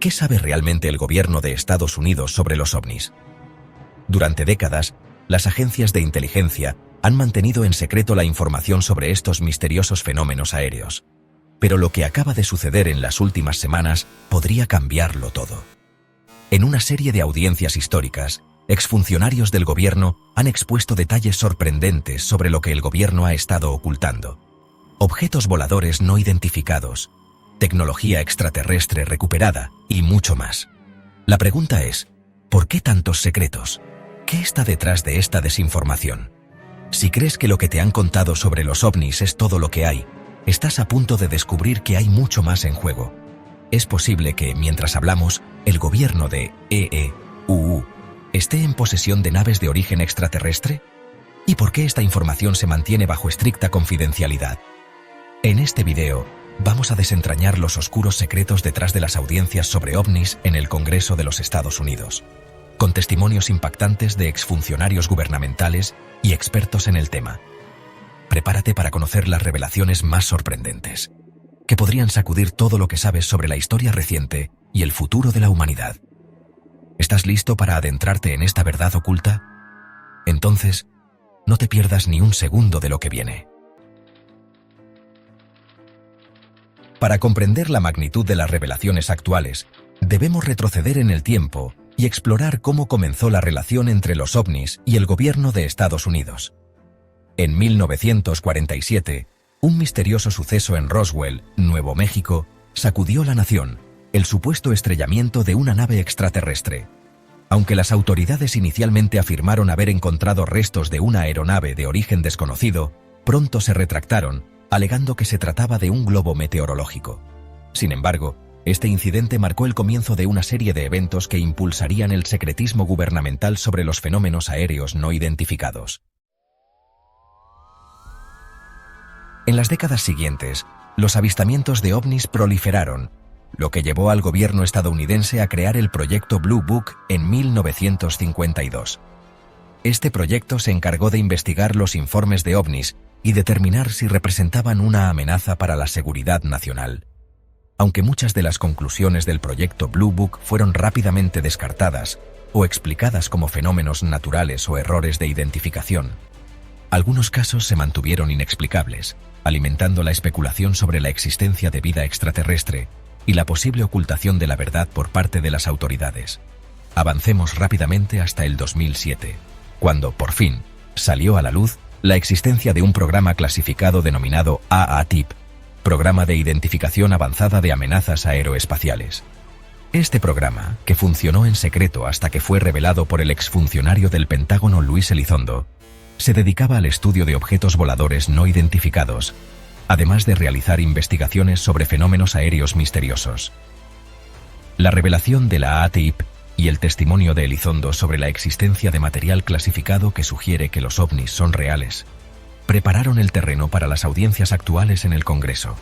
¿Qué sabe realmente el gobierno de Estados Unidos sobre los ovnis? Durante décadas, las agencias de inteligencia han mantenido en secreto la información sobre estos misteriosos fenómenos aéreos. Pero lo que acaba de suceder en las últimas semanas podría cambiarlo todo. En una serie de audiencias históricas, exfuncionarios del gobierno han expuesto detalles sorprendentes sobre lo que el gobierno ha estado ocultando. Objetos voladores no identificados, tecnología extraterrestre recuperada y mucho más. La pregunta es, ¿por qué tantos secretos? ¿Qué está detrás de esta desinformación? Si crees que lo que te han contado sobre los ovnis es todo lo que hay, estás a punto de descubrir que hay mucho más en juego. Es posible que, mientras hablamos, el gobierno de EEUU esté en posesión de naves de origen extraterrestre. ¿Y por qué esta información se mantiene bajo estricta confidencialidad? En este video, vamos a desentrañar los oscuros secretos detrás de las audiencias sobre ovnis en el Congreso de los Estados Unidos, con testimonios impactantes de exfuncionarios gubernamentales y expertos en el tema. Prepárate para conocer las revelaciones más sorprendentes, que podrían sacudir todo lo que sabes sobre la historia reciente y el futuro de la humanidad. ¿Estás listo para adentrarte en esta verdad oculta? Entonces, no te pierdas ni un segundo de lo que viene. Para comprender la magnitud de las revelaciones actuales, debemos retroceder en el tiempo y explorar cómo comenzó la relación entre los ovnis y el gobierno de Estados Unidos. En 1947, un misterioso suceso en Roswell, Nuevo México, sacudió la nación, el supuesto estrellamiento de una nave extraterrestre. Aunque las autoridades inicialmente afirmaron haber encontrado restos de una aeronave de origen desconocido, pronto se retractaron, alegando que se trataba de un globo meteorológico. Sin embargo, este incidente marcó el comienzo de una serie de eventos que impulsarían el secretismo gubernamental sobre los fenómenos aéreos no identificados. En las décadas siguientes, los avistamientos de ovnis proliferaron, lo que llevó al gobierno estadounidense a crear el proyecto Blue Book en 1952. Este proyecto se encargó de investigar los informes de ovnis y determinar si representaban una amenaza para la seguridad nacional. Aunque muchas de las conclusiones del proyecto Blue Book fueron rápidamente descartadas o explicadas como fenómenos naturales o errores de identificación, algunos casos se mantuvieron inexplicables, alimentando la especulación sobre la existencia de vida extraterrestre y la posible ocultación de la verdad por parte de las autoridades. Avancemos rápidamente hasta el 2007, cuando, por fin, salió a la luz la existencia de un programa clasificado denominado AATIP, Programa de Identificación Avanzada de Amenazas Aeroespaciales. Este programa, que funcionó en secreto hasta que fue revelado por el exfuncionario del Pentágono Luis Elizondo, se dedicaba al estudio de objetos voladores no identificados, además de realizar investigaciones sobre fenómenos aéreos misteriosos. La revelación de la AATIP y el testimonio de Elizondo sobre la existencia de material clasificado que sugiere que los ovnis son reales, prepararon el terreno para las audiencias actuales en el Congreso.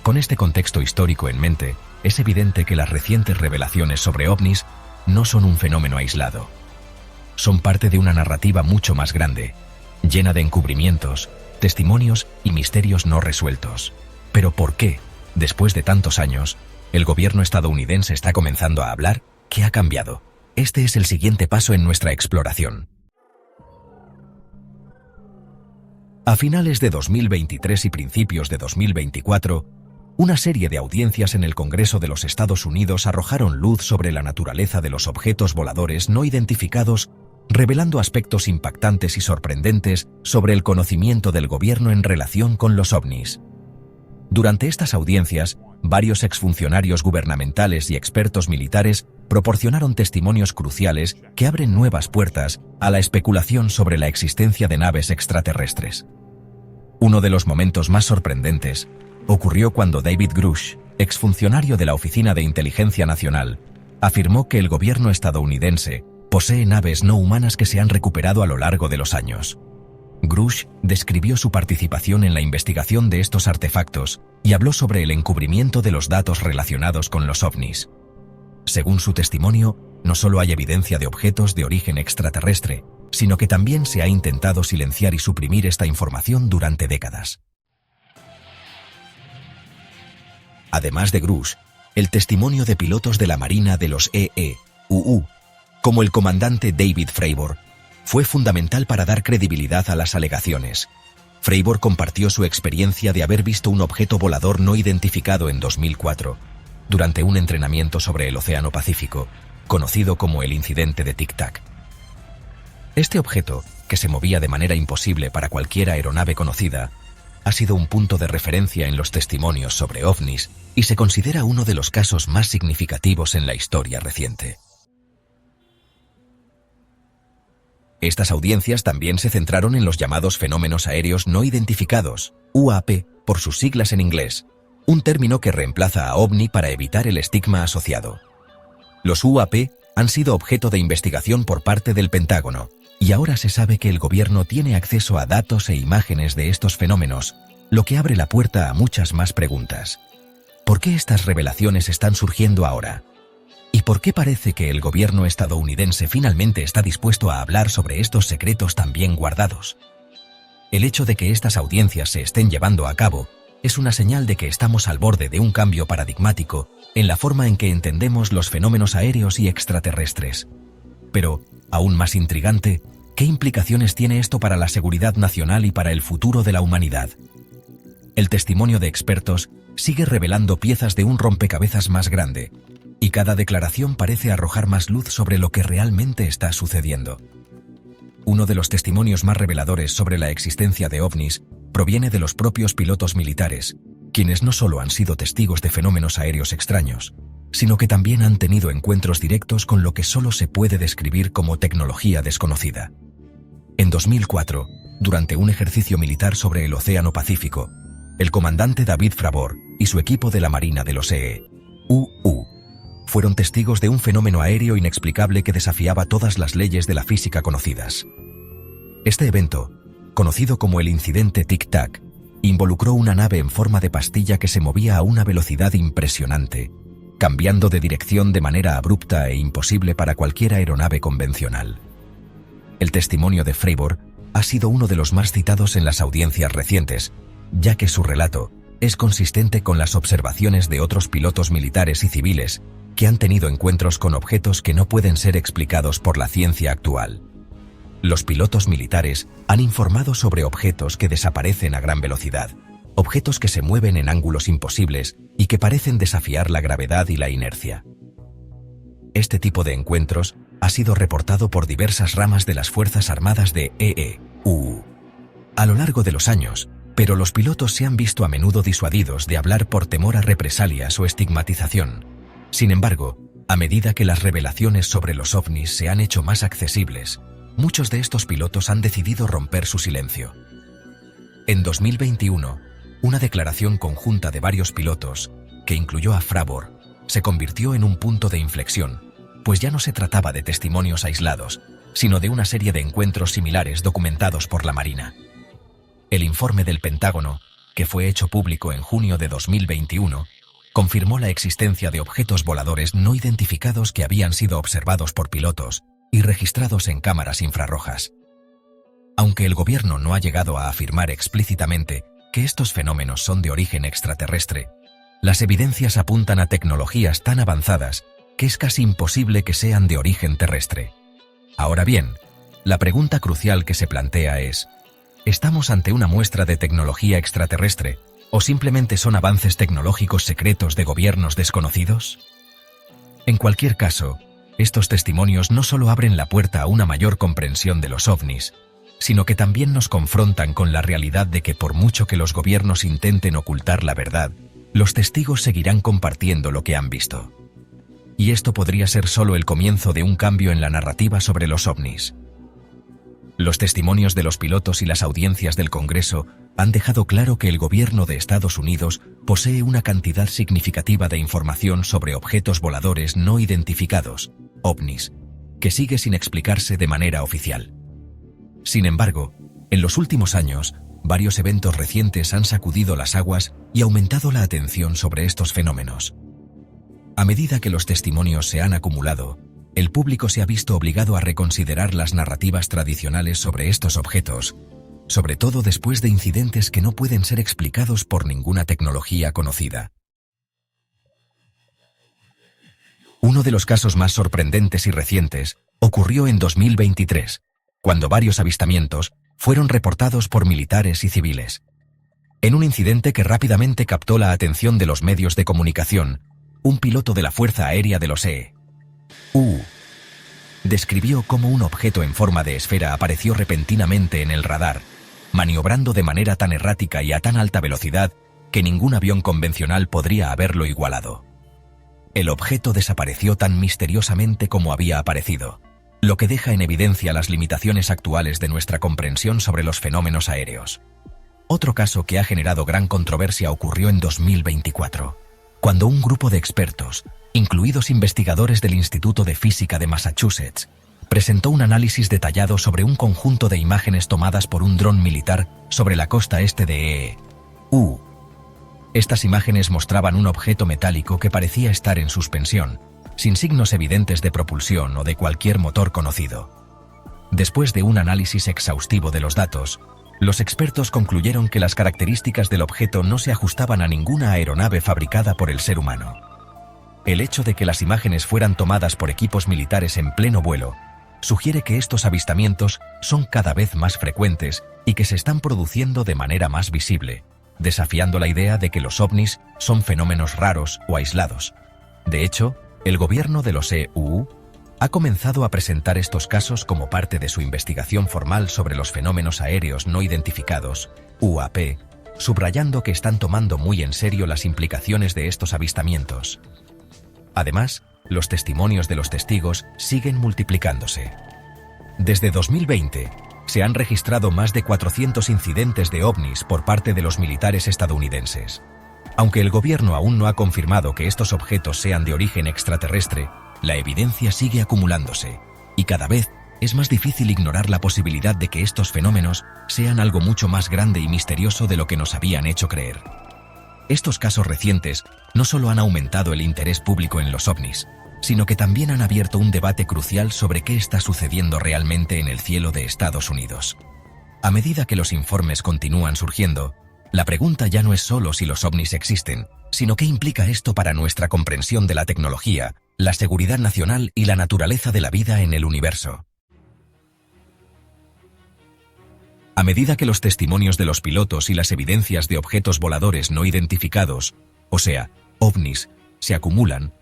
Con este contexto histórico en mente, es evidente que las recientes revelaciones sobre ovnis no son un fenómeno aislado. Son parte de una narrativa mucho más grande, llena de encubrimientos, testimonios y misterios no resueltos. Pero ¿por qué, después de tantos años, el gobierno estadounidense está comenzando a hablar? ¿Qué ha cambiado? Este es el siguiente paso en nuestra exploración. A finales de 2023 y principios de 2024, una serie de audiencias en el Congreso de los Estados Unidos arrojaron luz sobre la naturaleza de los objetos voladores no identificados, revelando aspectos impactantes y sorprendentes sobre el conocimiento del gobierno en relación con los ovnis. Durante estas audiencias, varios exfuncionarios gubernamentales y expertos militares proporcionaron testimonios cruciales que abren nuevas puertas a la especulación sobre la existencia de naves extraterrestres. Uno de los momentos más sorprendentes ocurrió cuando David Grush, exfuncionario de la Oficina de Inteligencia Nacional, afirmó que el gobierno estadounidense posee naves no humanas que se han recuperado a lo largo de los años. Grush describió su participación en la investigación de estos artefactos y habló sobre el encubrimiento de los datos relacionados con los ovnis. Según su testimonio, no solo hay evidencia de objetos de origen extraterrestre, sino que también se ha intentado silenciar y suprimir esta información durante décadas. Además de Grush, El testimonio de pilotos de la Marina de los EEUU, como el comandante David Fravor, fue fundamental para dar credibilidad a las alegaciones. Fravor compartió su experiencia de haber visto un objeto volador no identificado en 2004, durante un entrenamiento sobre el Océano Pacífico, conocido como el incidente de Tic Tac. Este objeto, que se movía de manera imposible para cualquier aeronave conocida, ha sido un punto de referencia en los testimonios sobre ovnis y se considera uno de los casos más significativos en la historia reciente. Estas audiencias también se centraron en los llamados fenómenos aéreos no identificados, UAP, por sus siglas en inglés, un término que reemplaza a ovni para evitar el estigma asociado. Los UAP han sido objeto de investigación por parte del Pentágono, y ahora se sabe que el gobierno tiene acceso a datos e imágenes de estos fenómenos, lo que abre la puerta a muchas más preguntas. ¿Por qué estas revelaciones están surgiendo ahora? ¿Y por qué parece que el gobierno estadounidense finalmente está dispuesto a hablar sobre estos secretos tan bien guardados? El hecho de que estas audiencias se estén llevando a cabo es una señal de que estamos al borde de un cambio paradigmático en la forma en que entendemos los fenómenos aéreos y extraterrestres. Pero, aún más intrigante, ¿qué implicaciones tiene esto para la seguridad nacional y para el futuro de la humanidad? El testimonio de expertos sigue revelando piezas de un rompecabezas más grande, y cada declaración parece arrojar más luz sobre lo que realmente está sucediendo. Uno de los testimonios más reveladores sobre la existencia de ovnis proviene de los propios pilotos militares, quienes no solo han sido testigos de fenómenos aéreos extraños, sino que también han tenido encuentros directos con lo que solo se puede describir como tecnología desconocida. En 2004, durante un ejercicio militar sobre el Océano Pacífico, el comandante David Fravor y su equipo de la Marina de los EEUU fueron testigos de un fenómeno aéreo inexplicable que desafiaba todas las leyes de la física conocidas. Este evento, conocido como el incidente Tic Tac, involucró una nave en forma de pastilla que se movía a una velocidad impresionante, cambiando de dirección de manera abrupta e imposible para cualquier aeronave convencional. El testimonio de Fravor ha sido uno de los más citados en las audiencias recientes, ya que su relato es consistente con las observaciones de otros pilotos militares y civiles que han tenido encuentros con objetos que no pueden ser explicados por la ciencia actual. Los pilotos militares han informado sobre objetos que desaparecen a gran velocidad, objetos que se mueven en ángulos imposibles y que parecen desafiar la gravedad y la inercia. Este tipo de encuentros ha sido reportado por diversas ramas de las Fuerzas Armadas de EEUU a lo largo de los años, pero los pilotos se han visto a menudo disuadidos de hablar por temor a represalias o estigmatización. Sin embargo, a medida que las revelaciones sobre los ovnis se han hecho más accesibles, muchos de estos pilotos han decidido romper su silencio. En 2021, una declaración conjunta de varios pilotos, que incluyó a Fravor, se convirtió en un punto de inflexión, pues ya no se trataba de testimonios aislados, sino de una serie de encuentros similares documentados por la Marina. El informe del Pentágono, que fue hecho público en junio de 2021, confirmó la existencia de objetos voladores no identificados que habían sido observados por pilotos y registrados en cámaras infrarrojas. Aunque el gobierno no ha llegado a afirmar explícitamente que estos fenómenos son de origen extraterrestre, las evidencias apuntan a tecnologías tan avanzadas que es casi imposible que sean de origen terrestre. Ahora bien, la pregunta crucial que se plantea es: ¿estamos ante una muestra de tecnología extraterrestre o simplemente son avances tecnológicos secretos de gobiernos desconocidos? En cualquier caso, estos testimonios no solo abren la puerta a una mayor comprensión de los ovnis, sino que también nos confrontan con la realidad de que por mucho que los gobiernos intenten ocultar la verdad, los testigos seguirán compartiendo lo que han visto. Y esto podría ser solo el comienzo de un cambio en la narrativa sobre los ovnis. Los testimonios de los pilotos y las audiencias del Congreso han dejado claro que el gobierno de Estados Unidos posee una cantidad significativa de información sobre objetos voladores no identificados, ovnis, que sigue sin explicarse de manera oficial. Sin embargo, en los últimos años, varios eventos recientes han sacudido las aguas y aumentado la atención sobre estos fenómenos. A medida que los testimonios se han acumulado, el público se ha visto obligado a reconsiderar las narrativas tradicionales sobre estos objetos, sobre todo después de incidentes que no pueden ser explicados por ninguna tecnología conocida. Uno de los casos más sorprendentes y recientes ocurrió en 2023, cuando varios avistamientos fueron reportados por militares y civiles. En un incidente que rápidamente captó la atención de los medios de comunicación, un piloto de la Fuerza Aérea de los EU describió cómo un objeto en forma de esfera apareció repentinamente en el radar, maniobrando de manera tan errática y a tan alta velocidad que ningún avión convencional podría haberlo igualado. El objeto desapareció tan misteriosamente como había aparecido, lo que deja en evidencia las limitaciones actuales de nuestra comprensión sobre los fenómenos aéreos. Otro caso que ha generado gran controversia ocurrió en 2024, cuando un grupo de expertos, incluidos investigadores del Instituto de Física de Massachusetts, presentó un análisis detallado sobre un conjunto de imágenes tomadas por un dron militar sobre la costa este de EU. Estas imágenes mostraban un objeto metálico que parecía estar en suspensión, sin signos evidentes de propulsión o de cualquier motor conocido. Después de un análisis exhaustivo de los datos, los expertos concluyeron que las características del objeto no se ajustaban a ninguna aeronave fabricada por el ser humano. El hecho de que las imágenes fueran tomadas por equipos militares en pleno vuelo sugiere que estos avistamientos son cada vez más frecuentes y que se están produciendo de manera más visible, desafiando la idea de que los ovnis son fenómenos raros o aislados. De hecho, el gobierno de los EU ha comenzado a presentar estos casos como parte de su investigación formal sobre los fenómenos aéreos no identificados, UAP, subrayando que están tomando muy en serio las implicaciones de estos avistamientos. Además, los testimonios de los testigos siguen multiplicándose. Desde 2020, se han registrado más de 400 incidentes de ovnis por parte de los militares estadounidenses. Aunque el gobierno aún no ha confirmado que estos objetos sean de origen extraterrestre, la evidencia sigue acumulándose, y cada vez es más difícil ignorar la posibilidad de que estos fenómenos sean algo mucho más grande y misterioso de lo que nos habían hecho creer. Estos casos recientes no solo han aumentado el interés público en los ovnis, sino que también han abierto un debate crucial sobre qué está sucediendo realmente en el cielo de Estados Unidos. A medida que los informes continúan surgiendo, la pregunta ya no es solo si los ovnis existen, sino qué implica esto para nuestra comprensión de la tecnología, la seguridad nacional y la naturaleza de la vida en el universo. A medida que los testimonios de los pilotos y las evidencias de objetos voladores no identificados, o sea, ovnis, se acumulan,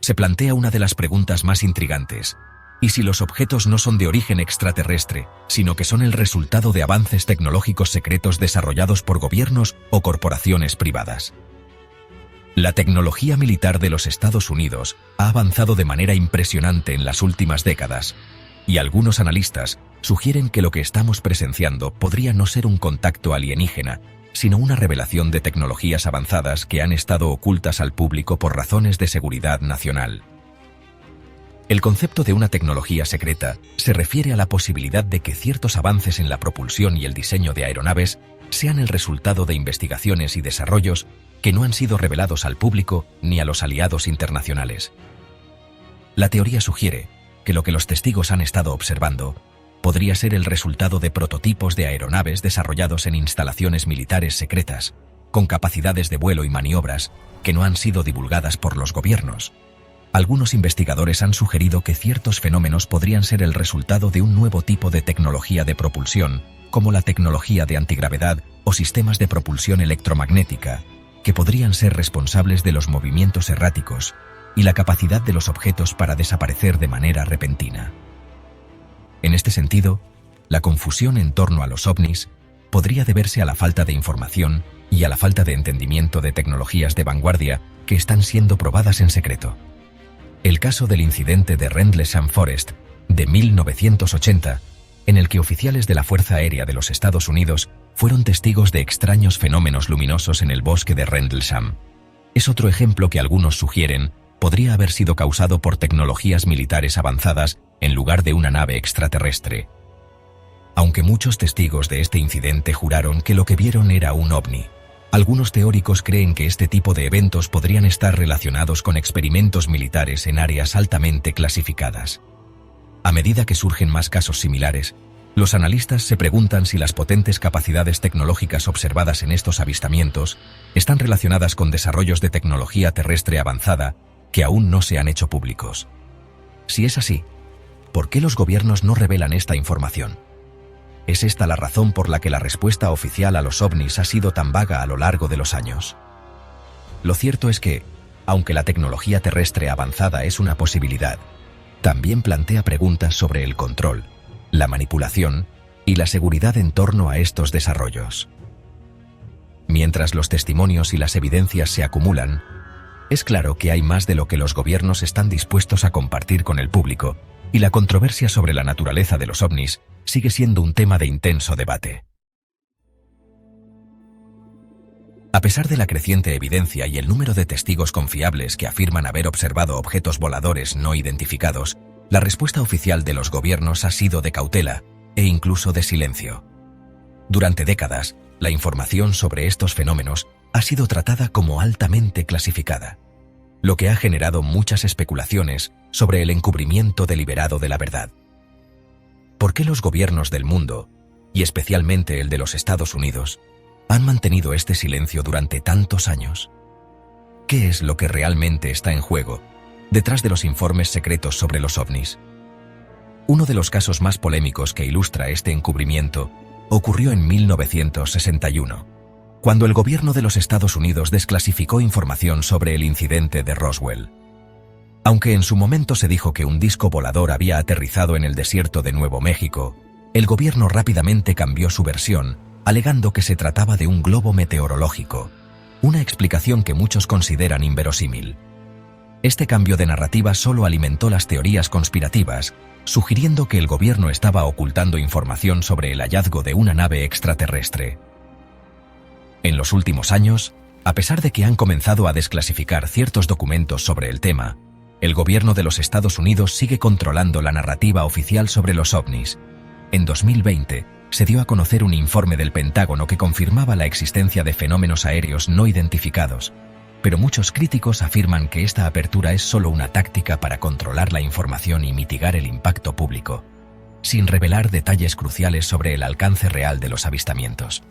se plantea una de las preguntas más intrigantes. ¿Y si los objetos no son de origen extraterrestre, sino que son el resultado de avances tecnológicos secretos desarrollados por gobiernos o corporaciones privadas? La tecnología militar de los Estados Unidos ha avanzado de manera impresionante en las últimas décadas, y algunos analistas sugieren que lo que estamos presenciando podría no ser un contacto alienígena, sino una revelación de tecnologías avanzadas que han estado ocultas al público por razones de seguridad nacional. El concepto de una tecnología secreta se refiere a la posibilidad de que ciertos avances en la propulsión y el diseño de aeronaves sean el resultado de investigaciones y desarrollos que no han sido revelados al público ni a los aliados internacionales. La teoría sugiere que lo que los testigos han estado observando podría ser el resultado de prototipos de aeronaves desarrollados en instalaciones militares secretas, con capacidades de vuelo y maniobras que no han sido divulgadas por los gobiernos. Algunos investigadores han sugerido que ciertos fenómenos podrían ser el resultado de un nuevo tipo de tecnología de propulsión, como la tecnología de antigravedad o sistemas de propulsión electromagnética, que podrían ser responsables de los movimientos erráticos y la capacidad de los objetos para desaparecer de manera repentina. En este sentido, la confusión en torno a los ovnis podría deberse a la falta de información y a la falta de entendimiento de tecnologías de vanguardia que están siendo probadas en secreto. El caso del incidente de Rendlesham Forest, de 1980, en el que oficiales de la Fuerza Aérea de los Estados Unidos fueron testigos de extraños fenómenos luminosos en el bosque de Rendlesham. Es otro ejemplo que algunos sugieren podría haber sido causado por tecnologías militares avanzadas en lugar de una nave extraterrestre. Aunque muchos testigos de este incidente juraron que lo que vieron era un ovni, algunos teóricos creen que este tipo de eventos podrían estar relacionados con experimentos militares en áreas altamente clasificadas. A medida que surgen más casos similares, los analistas se preguntan si las potentes capacidades tecnológicas observadas en estos avistamientos están relacionadas con desarrollos de tecnología terrestre avanzada que aún no se han hecho públicos. Si es así, ¿por qué los gobiernos no revelan esta información? ¿Es esta la razón por la que la respuesta oficial a los ovnis ha sido tan vaga a lo largo de los años? Lo cierto es que, aunque la tecnología terrestre avanzada es una posibilidad, también plantea preguntas sobre el control, la manipulación y la seguridad en torno a estos desarrollos. Mientras los testimonios y las evidencias se acumulan, es claro que hay más de lo que los gobiernos están dispuestos a compartir con el público, y la controversia sobre la naturaleza de los ovnis sigue siendo un tema de intenso debate. A pesar de la creciente evidencia y el número de testigos confiables que afirman haber observado objetos voladores no identificados, la respuesta oficial de los gobiernos ha sido de cautela e incluso de silencio. Durante décadas, la información sobre estos fenómenos ha sido tratada como altamente clasificada, lo que ha generado muchas especulaciones sobre el encubrimiento deliberado de la verdad. ¿Por qué los gobiernos del mundo, y especialmente el de los Estados Unidos, han mantenido este silencio durante tantos años? ¿Qué es lo que realmente está en juego detrás de los informes secretos sobre los ovnis? Uno de los casos más polémicos que ilustra este encubrimiento ocurrió en 1961, cuando el gobierno de los Estados Unidos desclasificó información sobre el incidente de Roswell. Aunque en su momento se dijo que un disco volador había aterrizado en el desierto de Nuevo México, el gobierno rápidamente cambió su versión, alegando que se trataba de un globo meteorológico, una explicación que muchos consideran inverosímil. Este cambio de narrativa solo alimentó las teorías conspirativas, sugiriendo que el gobierno estaba ocultando información sobre el hallazgo de una nave extraterrestre. En los últimos años, a pesar de que han comenzado a desclasificar ciertos documentos sobre el tema, el gobierno de los Estados Unidos sigue controlando la narrativa oficial sobre los ovnis. En 2020, se dio a conocer un informe del Pentágono que confirmaba la existencia de fenómenos aéreos no identificados, pero muchos críticos afirman que esta apertura es solo una táctica para controlar la información y mitigar el impacto público, sin revelar detalles cruciales sobre el alcance real de los avistamientos.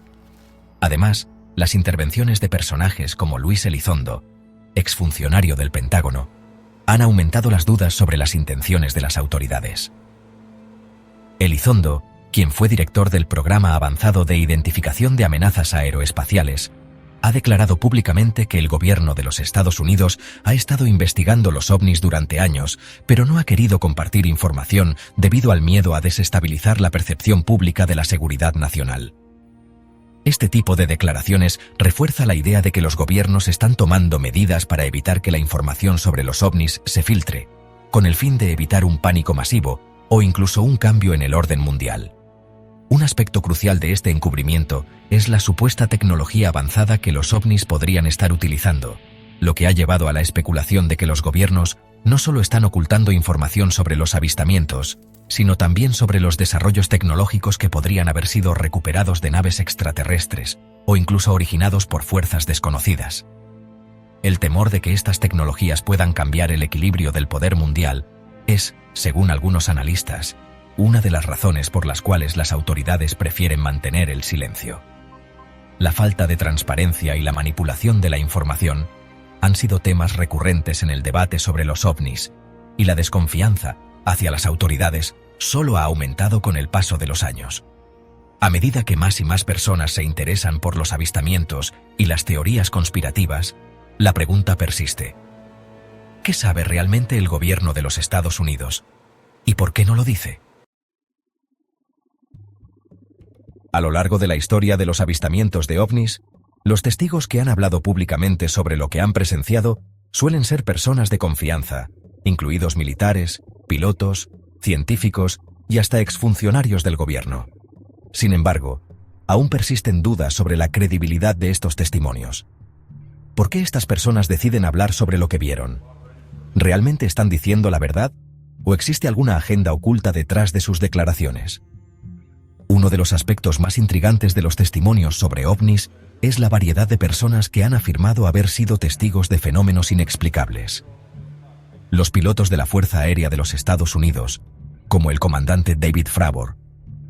Además, las intervenciones de personajes como Luis Elizondo, exfuncionario del Pentágono, han aumentado las dudas sobre las intenciones de las autoridades. Elizondo, quien fue director del Programa Avanzado de Identificación de Amenazas Aeroespaciales, ha declarado públicamente que el gobierno de los Estados Unidos ha estado investigando los ovnis durante años, pero no ha querido compartir información debido al miedo a desestabilizar la percepción pública de la seguridad nacional. Este tipo de declaraciones refuerza la idea de que los gobiernos están tomando medidas para evitar que la información sobre los ovnis se filtre, con el fin de evitar un pánico masivo o incluso un cambio en el orden mundial. Un aspecto crucial de este encubrimiento es la supuesta tecnología avanzada que los ovnis podrían estar utilizando, lo que ha llevado a la especulación de que los gobiernos no solo están ocultando información sobre los avistamientos, sino también sobre los desarrollos tecnológicos que podrían haber sido recuperados de naves extraterrestres o incluso originados por fuerzas desconocidas. El temor de que estas tecnologías puedan cambiar el equilibrio del poder mundial es, según algunos analistas, una de las razones por las cuales las autoridades prefieren mantener el silencio. La falta de transparencia y la manipulación de la información han sido temas recurrentes en el debate sobre los ovnis, y la desconfianza hacia las autoridades solo ha aumentado con el paso de los años. A medida que más y más personas se interesan por los avistamientos y las teorías conspirativas, la pregunta persiste: ¿qué sabe realmente el gobierno de los Estados Unidos? ¿Y por qué no lo dice? A lo largo de la historia de los avistamientos de ovnis, los testigos que han hablado públicamente sobre lo que han presenciado suelen ser personas de confianza, incluidos militares, pilotos, científicos y hasta exfuncionarios del gobierno. Sin embargo, aún persisten dudas sobre la credibilidad de estos testimonios. ¿Por qué estas personas deciden hablar sobre lo que vieron? ¿Realmente están diciendo la verdad? ¿O existe alguna agenda oculta detrás de sus declaraciones? Uno de los aspectos más intrigantes de los testimonios sobre ovnis es la variedad de personas que han afirmado haber sido testigos de fenómenos inexplicables. Los pilotos de la Fuerza Aérea de los Estados Unidos, como el comandante David Fravor,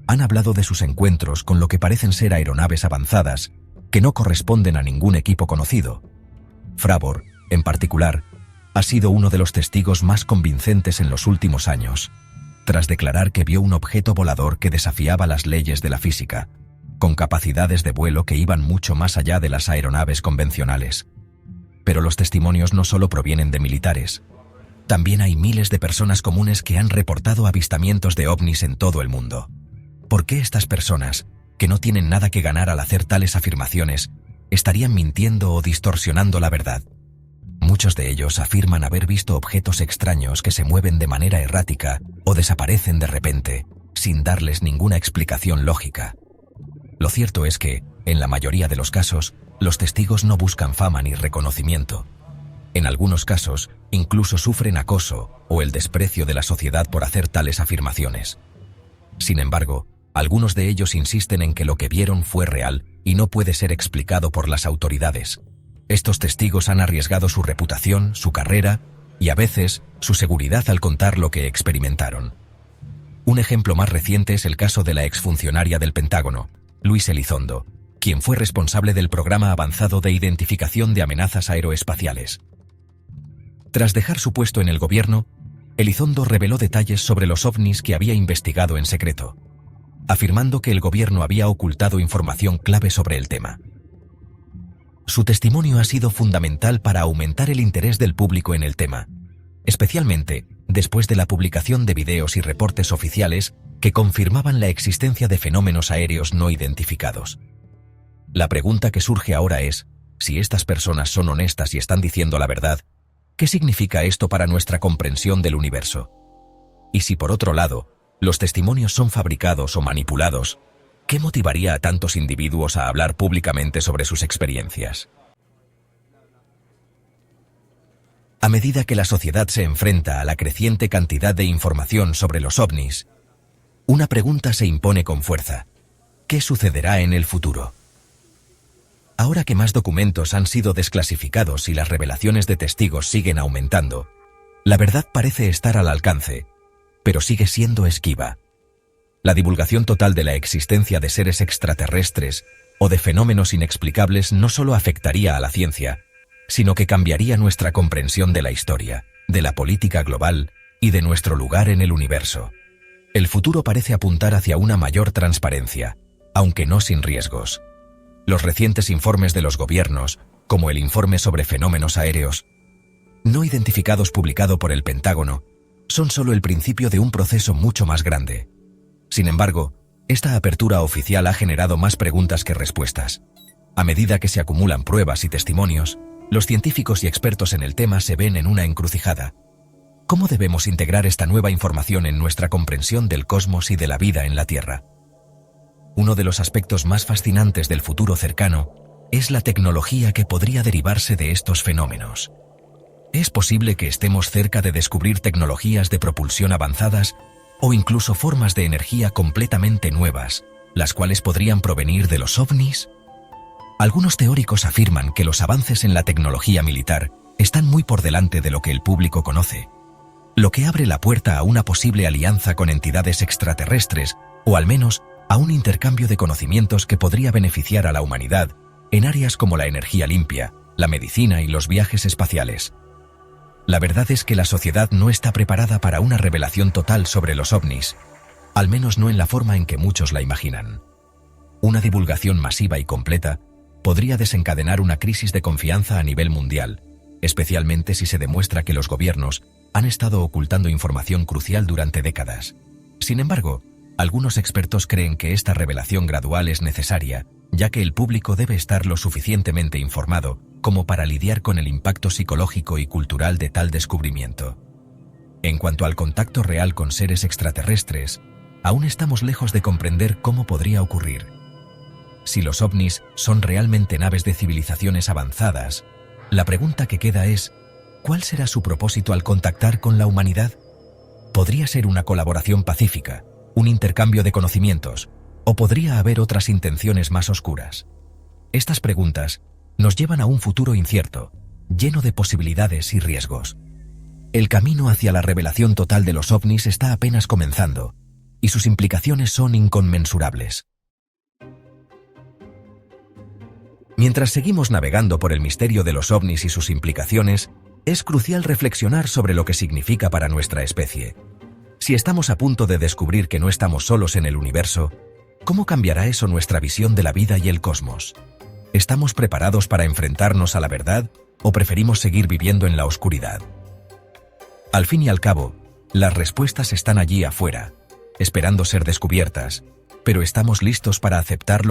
han hablado de sus encuentros con lo que parecen ser aeronaves avanzadas que no corresponden a ningún equipo conocido. Fravor, en particular, ha sido uno de los testigos más convincentes en los últimos años, tras declarar que vio un objeto volador que desafiaba las leyes de la física, con capacidades de vuelo que iban mucho más allá de las aeronaves convencionales. Pero los testimonios no solo provienen de militares. También hay miles de personas comunes que han reportado avistamientos de ovnis en todo el mundo. ¿Por qué estas personas, que no tienen nada que ganar al hacer tales afirmaciones, estarían mintiendo o distorsionando la verdad? Muchos de ellos afirman haber visto objetos extraños que se mueven de manera errática o desaparecen de repente, sin darles ninguna explicación lógica. Lo cierto es que, en la mayoría de los casos, los testigos no buscan fama ni reconocimiento. En algunos casos, incluso sufren acoso o el desprecio de la sociedad por hacer tales afirmaciones. Sin embargo, algunos de ellos insisten en que lo que vieron fue real y no puede ser explicado por las autoridades. Estos testigos han arriesgado su reputación, su carrera y a veces su seguridad al contar lo que experimentaron. Un ejemplo más reciente es el caso de la exfuncionaria del Pentágono, Louise Elizondo, quien fue responsable del programa avanzado de identificación de amenazas aeroespaciales. Tras dejar su puesto en el gobierno, Elizondo reveló detalles sobre los ovnis que había investigado en secreto, afirmando que el gobierno había ocultado información clave sobre el tema. Su testimonio ha sido fundamental para aumentar el interés del público en el tema, especialmente después de la publicación de videos y reportes oficiales que confirmaban la existencia de fenómenos aéreos no identificados. La pregunta que surge ahora es, si estas personas son honestas y están diciendo la verdad, ¿qué significa esto para nuestra comprensión del universo? Y si por otro lado, los testimonios son fabricados o manipulados, ¿qué motivaría a tantos individuos a hablar públicamente sobre sus experiencias? A medida que la sociedad se enfrenta a la creciente cantidad de información sobre los ovnis, una pregunta se impone con fuerza: ¿qué sucederá en el futuro? Ahora que más documentos han sido desclasificados y las revelaciones de testigos siguen aumentando, la verdad parece estar al alcance, pero sigue siendo esquiva. La divulgación total de la existencia de seres extraterrestres o de fenómenos inexplicables no solo afectaría a la ciencia, sino que cambiaría nuestra comprensión de la historia, de la política global y de nuestro lugar en el universo. El futuro parece apuntar hacia una mayor transparencia, aunque no sin riesgos. Los recientes informes de los gobiernos, como el informe sobre fenómenos aéreos no identificados publicado por el Pentágono, son solo el principio de un proceso mucho más grande. Sin embargo, esta apertura oficial ha generado más preguntas que respuestas. A medida que se acumulan pruebas y testimonios, los científicos y expertos en el tema se ven en una encrucijada. ¿Cómo debemos integrar esta nueva información en nuestra comprensión del cosmos y de la vida en la Tierra? Uno de los aspectos más fascinantes del futuro cercano es la tecnología que podría derivarse de estos fenómenos. Es posible que estemos cerca de descubrir tecnologías de propulsión avanzadas o incluso formas de energía completamente nuevas, las cuales podrían provenir de los ovnis. Algunos teóricos afirman que los avances en la tecnología militar están muy por delante de lo que el público conoce, lo que abre la puerta a una posible alianza con entidades extraterrestres o al menos a un intercambio de conocimientos que podría beneficiar a la humanidad en áreas como la energía limpia, la medicina y los viajes espaciales. La verdad es que la sociedad no está preparada para una revelación total sobre los ovnis, al menos no en la forma en que muchos la imaginan. Una divulgación masiva y completa podría desencadenar una crisis de confianza a nivel mundial, especialmente si se demuestra que los gobiernos han estado ocultando información crucial durante décadas. Sin embargo, algunos expertos creen que esta revelación gradual es necesaria, ya que el público debe estar lo suficientemente informado como para lidiar con el impacto psicológico y cultural de tal descubrimiento. En cuanto al contacto real con seres extraterrestres, aún estamos lejos de comprender cómo podría ocurrir. Si los ovnis son realmente naves de civilizaciones avanzadas, la pregunta que queda es, ¿cuál será su propósito al contactar con la humanidad? ¿Podría ser una colaboración pacífica, un intercambio de conocimientos, o podría haber otras intenciones más oscuras? Estas preguntas nos llevan a un futuro incierto, lleno de posibilidades y riesgos. El camino hacia la revelación total de los ovnis está apenas comenzando, y sus implicaciones son inconmensurables. Mientras seguimos navegando por el misterio de los ovnis y sus implicaciones, Es crucial reflexionar sobre lo que significa para nuestra especie. Si estamos a punto de descubrir que no estamos solos en el universo, ¿cómo cambiará eso nuestra visión de la vida y el cosmos? ¿Estamos preparados para enfrentarnos a la verdad o preferimos seguir viviendo en la oscuridad? Al fin y al cabo, las respuestas están allí afuera, esperando ser descubiertas, pero ¿estamos listos para aceptarlo?